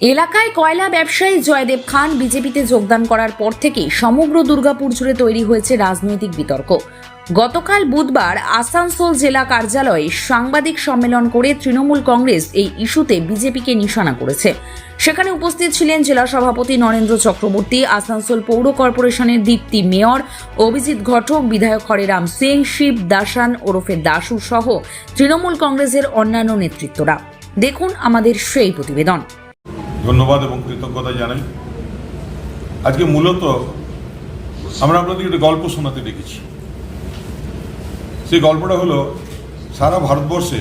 এলাকায় কয়লা ব্যবসায়ী জয়দেব খান বিজেপিতে যোগদান করার পর থেকেই সমগ্র দুর্গাপুর জুড়ে তৈরি হয়েছে রাজনৈতিক বিতর্ক। গতকাল বুধবার আসানসোল জেলা কার্যালয়ে সাংবাদিক সম্মেলন করে তৃণমূল কংগ্রেস এই ইস্যুতে বিজেপিকে নিশানা করেছে। সেখানে উপস্থিত ছিলেন জেলা সভাপতি নরেন্দ্র চক্রবর্তী, আসানসোল পৌর কর্পোরেশনের দীপ্তি মেয়র অভিজিৎ ঘটক, বিধায়ক হরেরাম সিং, শিব দাসান ওরফে দাসু সহ তৃণমূল কংগ্রেসের অন্যান্য নেতৃত্বরা। দেখুন আমাদের সেই প্রতিবেদন। ধন্যবাদ এবং কৃতজ্ঞতা জানাই। আজকে মূলত আমরা আপনাদের একটা গল্প শোনাতে ডেকেছি। সেই গল্পটা হলো, সারা ভারতবর্ষে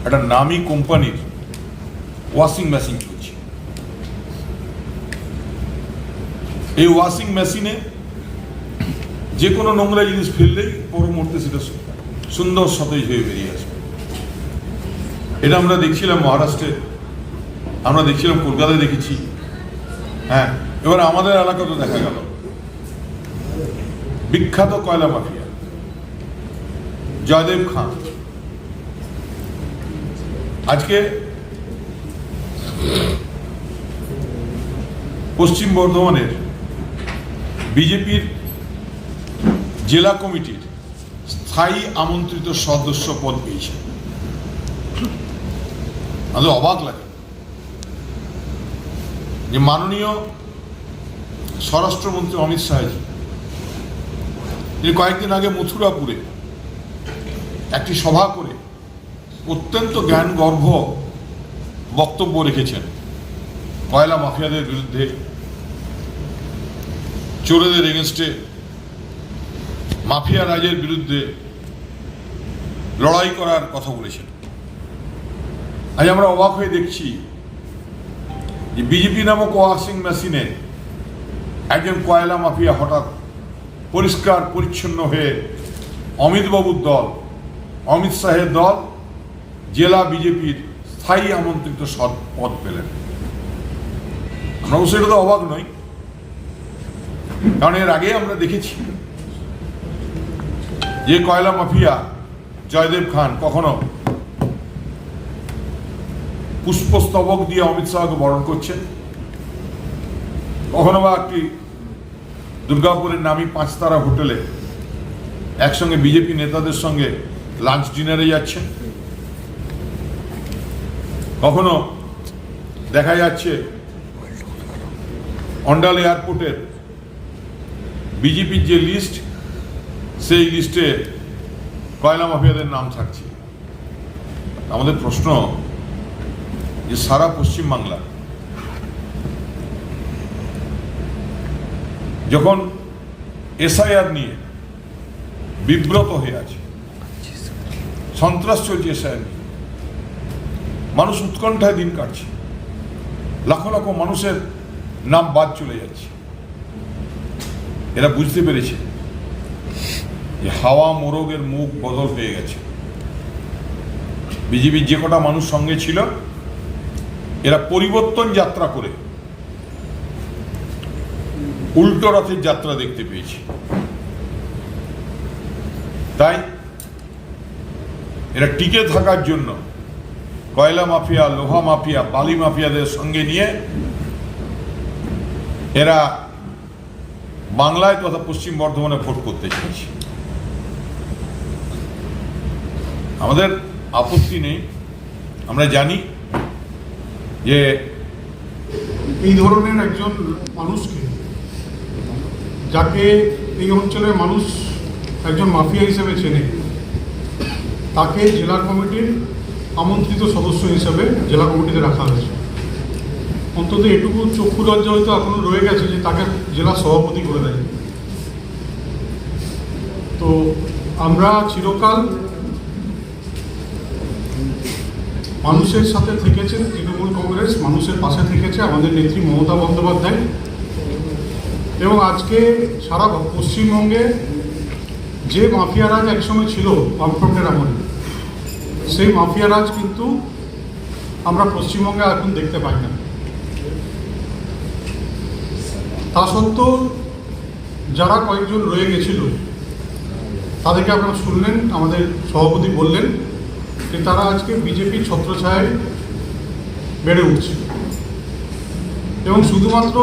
একটা নামী কোম্পানির ওয়াশিং মেশিন চলছে। এই ওয়াশিং মেশিনে যে কোনো নোংরা জিনিস ফেললেই পরমুহূর্তে সেটা সুন্দর সতেজ হয়ে বেরিয়ে আসবে। এটা আমরা দেখছিলাম মহারাষ্ট্রে, আমরা দেখছিলাম কলকাতায়, দেখেছি। হ্যাঁ, এবার আমাদের এলাকাতেও দেখা গেল বিখ্যাত কয়লা মাফিয়া জয়দেব খান আজকে পশ্চিম বর্ধমানের বিজেপির জেলা কমিটির স্থায়ী আমন্ত্রিত সদস্য পদ পেয়েছে। আমাদের অবাক লাগে যে মাননীয় স্বরাষ্ট্রমন্ত্রী অমিত শাহজি, তিনি কয়েকদিন আগে মথুরাপুরে একটি সভা করে অত্যন্ত জ্ঞানগর্ভ বক্তব্য রেখেছেন কয়লা মাফিয়াদের বিরুদ্ধে, চোরেদের এগেনস্টে, মাফিয়া রাজের বিরুদ্ধে লড়াই করার কথা বলেছেন। আজ আমরা অবাক হয়ে দেখছি যে বিজেপি নামক ওয়াশিং মেশিনে একজন কয়লা মাফিয়া হঠাৎ পরিষ্কার পরিচ্ছন্ন হয়ে অমিতবাবুর দল, অমিত শাহের দল, জেলা বিজেপির স্থায়ী আমন্ত্রিত পদ পেলেন। আমরা অবশ্যই এটা তো অবাক নই, কারণ এর আগে আমরা দেখেছি যে কয়লা মাফিয়া জয়দেব খান কখনো পুষ্পস্তবক দিয়ে অমিত শাহকে বরণ করছেন, কখনো বা একটি দুর্গাপুরের নামী 5 তারা হোটেলে একসঙ্গে বিজেপি নেতাদের সঙ্গে লাঞ্চ ডিনারে যাচ্ছেন, কখনো দেখা যাচ্ছে অন্ডাল এয়ারপোর্টের বিজেপির যে লিস্ট, সেই লিস্টে কয়লা মাফিয়াদের নাম থাকছে। আমাদের প্রশ্ন যে সারা পশ্চিমবাংলা যখন এসআইআর নিয়ে বিব্রত হয়ে আছে, সন্ত্রাস চলছে এসআইআর নিয়ে, মানুষ উৎকণ্ঠায় দিন কাটছে, লাখো লাখো মানুষের নাম বাদ চলে যাচ্ছে, এরা বুঝতে পেরেছে যে হাওয়া মোরগের মুখ বদল হয়ে গেছে। বিজেপির যে কটা মানুষ সঙ্গে ছিল, এরা পরিবর্তন যাত্রা করে উল্টো রথের যাত্রা দেখতে পেয়েছি। তাই এরা টিকে থাকার জন্য কয়লা মাফিয়া, লোহা মাফিয়া, বালি মাফিয়াদের সঙ্গে নিয়ে এরা বাংলায় তথা পশ্চিম বর্ধমানে ভোট করতে চাইছে। আমাদের আপত্তি নেই, আমরা জানি যে এই ধরনের একজন মানুষকে, যাকে এই অঞ্চলের মানুষ একজন মাফিয়া হিসেবে চেনে, তাকে জেলা কমিটির আমন্ত্রিত সদস্য হিসেবে জেলা কমিটিতে রাখা হয়েছে। অন্তত এটুকু চক্ষু লজ্জা হয়তো এখনো রয়ে গেছে যে তাকে জেলা সভাপতি করে দেয়। তো আমরা চিরকাল মানুষের সাথে থেকেছেন তৃণমূল কংগ্রেস, মানুষের পাশে থেকেছে আমাদের নেত্রী মমতা বন্দ্যোপাধ্যায়, এবং আজকে সারা পশ্চিমবঙ্গে যে মাফিয়া রাজ একসময় ছিল বামফ্রন্টের আমলে, সেই মাফিয়া রাজ কিন্তু আমরা পশ্চিমবঙ্গে এখন দেখতে পাই না। তা সত্ত্বেও যারা কয়েকজন রয়ে গেছিল তাদেরকে আপনারা শুনলেন, আমাদের সভাপতি বললেন যে তারা আজকে বিজেপির ছত্রছায়ায় বেড়ে উঠছে। এবং শুধুমাত্র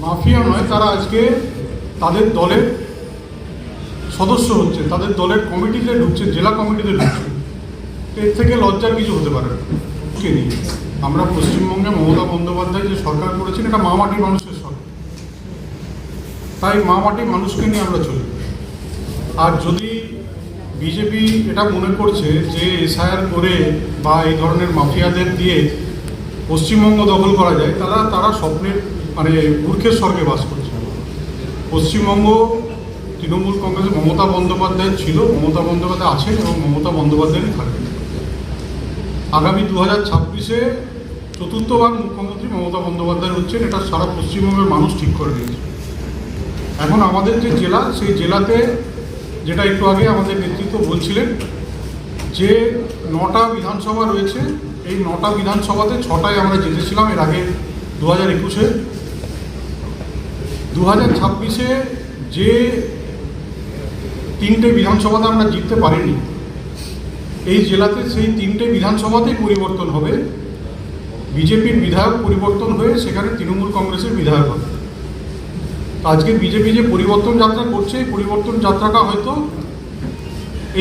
মাফিয়া নয়, তারা আজকে তাদের দলের সদস্য হচ্ছে, তাদের দলের কমিটিতে ঢুকছে, জেলা কমিটিতে ঢুকছে। এর থেকে লজ্জার কিছু হতে পারে না। কে নিয়ে আমরা পশ্চিমবঙ্গে মমতা বন্দ্যোপাধ্যায় যে সরকার করেছেন, এটা মা মাটির মানুষের সরকার, তাই মা মাটির মানুষকে নিয়ে আমরা চলি। আর যদি বিজেপি এটা মনে করছে যে এসআইআর করে বা এই ধরনের মাফিয়াদের দিয়ে পশ্চিমবঙ্গ দখল করা যায়, তারা স্বপ্নের মূর্খের স্বর্গে বাস করছে। পশ্চিমবঙ্গ তৃণমূল কংগ্রেসে মমতা বন্দ্যোপাধ্যায় ছিল, মমতা বন্দ্যোপাধ্যায় আছেন এবং মমতা বন্দ্যোপাধ্যায়ই থাকবেন। আগামী 2026-এ চতুর্থবার মুখ্যমন্ত্রী মমতা বন্দ্যোপাধ্যায় হচ্ছেন, এটা সারা পশ্চিমবঙ্গের মানুষ ঠিক করে দিয়েছে। এখন আমাদের যে জেলা, সেই জেলাতে যেটা একটু আগে আমাদের নেতৃত্ব বলছিলেন যে 9টা বিধানসভা রয়েছে, এই 9টা বিধানসভাতে 6টায় আমরা জিতেছিলাম এর আগে 2021-এ। 2026-এ যে 3টে বিধানসভাতে আমরা জিততে পারিনি, এই জেলাতে সেই 3টে বিধানসভাতেই পরিবর্তন হবে। বিজেপির বিধায়ক পরিবর্তন হয়ে সেখানে তৃণমূল কংগ্রেসের বিধায়ক হবে। আজকে বিজেপি যে পরিবর্তন যাত্রা করছে, এই পরিবর্তন যাত্রাটা হয়তো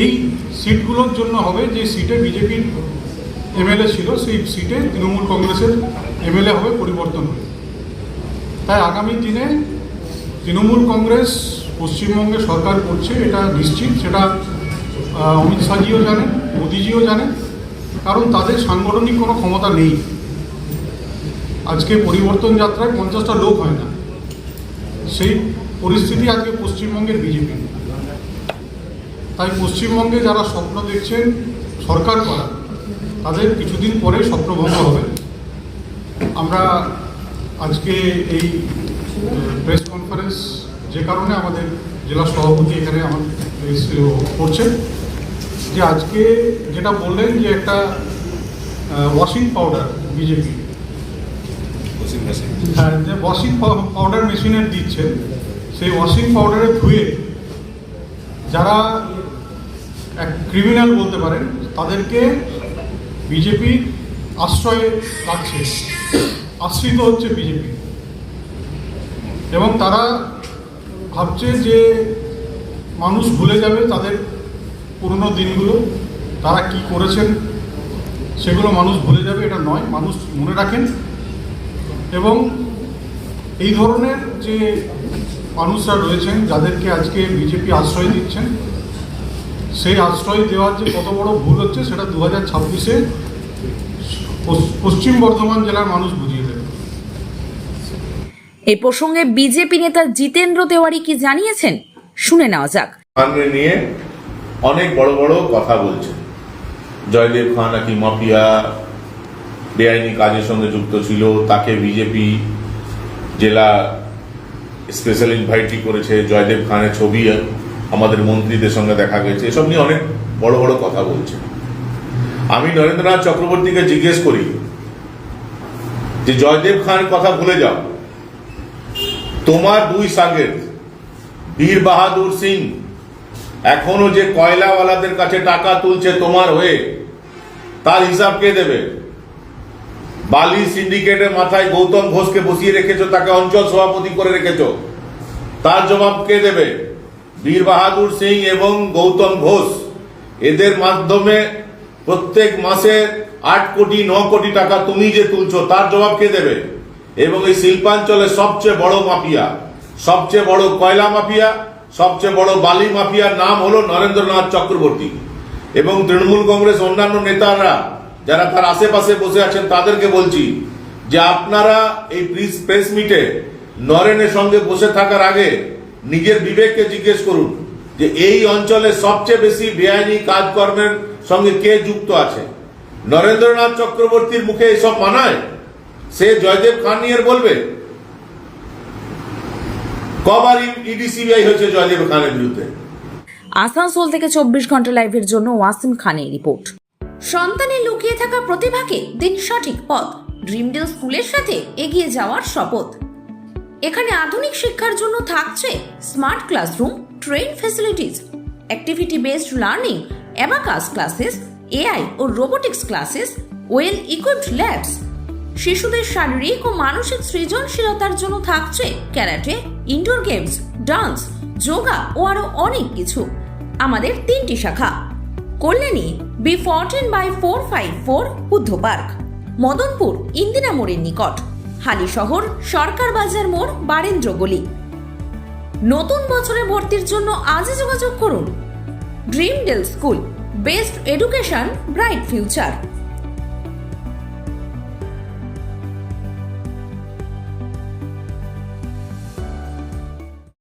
এই সিটগুলোর জন্য হবে। যে সিটে বিজেপির এমএলএ ছিল, সেই সিটে তৃণমূল কংগ্রেসের এমএলএ হবে, পরিবর্তন হবে। তাই আগামী দিনে তৃণমূল কংগ্রেস পশ্চিমবঙ্গে সরকার করছে, এটা নিশ্চিত। সেটা অমিত শাহজিও জানেন, মোদিজিও জানেন, কারণ তাদের সাংগঠনিক কোনো ক্ষমতা নেই। আজকে পরিবর্তন যাত্রায় 50টা লোক হয় না, সেই পরিস্থিতি আজকে পশ্চিমবঙ্গের বিজেপি। তাই পশ্চিমবঙ্গে যারা স্বপ্ন দেখছেন সরকার করা, তাদের কিছুদিন পরে স্বপ্নভঙ্গ হবে। আমরা আজকে এই প্রেস কনফারেন্স যে কারণে আমাদের জেলা সভাপতি এখানে আমাদের করছেন, যে আজকে যেটা বললেন যে একটা ওয়াশিং পাউডার বিজেপি, হ্যাঁ, যে ওয়াশিং পাউডার মেশিনের দিচ্ছে, সেই ওয়াশিং পাউডারে ধুয়ে যারা এক ক্রিমিনাল বলতে পারেন, তাদেরকে বিজেপি আশ্রয়ে রাখছে, আশ্রিত হচ্ছে বিজেপি। এবং তারা ভাবছে যে মানুষ ভুলে যাবে তাদের পুরনো দিনগুলো, তারা কি করেছেন সেগুলো মানুষ ভুলে যাবে। এটা নয়, মানুষ মনে রাখেন। এবং এই ধরনের যে মানুষরা রয়েছেন, যাদেরকে আজকে বিজেপি আশ্রয় দিচ্ছেন, সেই আশ্রয় দেওয়ার যে কত বড় ভুল হচ্ছে, সেটা 2026-এ পশ্চিম বর্ধমান জেলার মানুষ বুঝিয়ে দেবে। এই প্রসঙ্গে বিজেপি নেতা জিতেন্দ্র তেওয়ারি কি জানিয়েছেন, শুনে নেওয়া যাক। নিয়ে অনেক বড় বড় কথা বলছে। জয়দেব খান নাকি মাফিয়া, বেআইনি কাজের সঙ্গে যুক্ত ছিল, তাকে বিজেপি জেলা স্পেশাল ইনভাইটি করেছে, জয়দেব খানের ছবি আমাদের মন্ত্রীদের সঙ্গে দেখা গেছে, এসব নিয়ে অনেক বড় বড় কথা বলছে। আমি নরেন্দ্রনাথ চক্রবর্তীকে জিজ্ঞেস করি যে জয়দেব খানের কথা ভুলে যাও, তোমার 2 সাগের বীর বাহাদুর সিং এখনো যে কয়লাওয়ালাদের কাছে টাকা তুলছে তোমার হয়ে, তার হিসাব কে দেবে? বালি সিন্ডিকেটের মাথায় গৌতম ঘোষকে বসিয়ে রেখেছো, তাকে অঞ্চল সভাপতি করে রেখেছো, তার জবাব কে দেবে? বীর বাহাদুর সিং এবং গৌতম ঘোষ, এদের মাধ্যমে প্রত্যেক মাসে 8 কোটি 9 কোটি টাকা তুমি যে তুলছো, তার জবাব কে দেবে? এবং এই শিল্পাঞ্চলের সবচেয়ে বড় মাফিয়া, সবচেয়ে বড় কয়লা মাফিয়া, সবচেয়ে বড় বালি মাফিয়ার নাম হলো নরেন্দ্রনাথ চক্রবর্তী। এবং তৃণমূল কংগ্রেস অন্যান্য নেতারা যারা তার আশেপাশে বসে আছেন, তাদেরকে বলছি যে আপনারা এই প্রেস মিটে নরেনের সঙ্গে বসে থাকার আগে নিজের বিবেককে জিজ্ঞেস করুন যে এই অঞ্চলে সবচেয়ে বেশি বেআইনি কাজকর্মের সঙ্গে কে যুক্ত আছে। নরেন্দ্রনাথ চক্রবর্তীর মুখে এসব মানায়? সে জয়দেব খান নিয়ে বলবে? কবার ইডি সিবিআই হয়েছে জয়দেব খানের বিরুদ্ধে? আসানসোল থেকে 24 ঘন্টা লাইভের জন্য ওয়াসিম খানের রিপোর্ট। সন্তানের লুকিয়ে থাকা প্রতিভাকে দিন সঠিক পথ, ড্রিমডেল স্কুলের সাথে এগিয়ে যাওয়ার শপথ। এখানে আধুনিক শিক্ষার জন্য থাকছে smart classroom, train facilities, activity based learning, abacus classes, AI ও robotics classes, well equipped labs, শিশুদের শারীরিক ও মানসিক সৃজনশীলতার জন্য থাকছে karate, indoor games, dance, yoga ও আরো অনেক কিছু। আমাদের 3টি শাখা: কল্যাণী B14/454 বুদ্ধ পার্ক, মদনপুর ইন্দিরা মোড়ের নিকট, হালিশহর সরকার বাজার মোড় বারেন্দ্র গলি। নতুন বছরে ভর্তির জন্য আজই যোগাযোগ করুন। Dreamdale School, best education, bright future.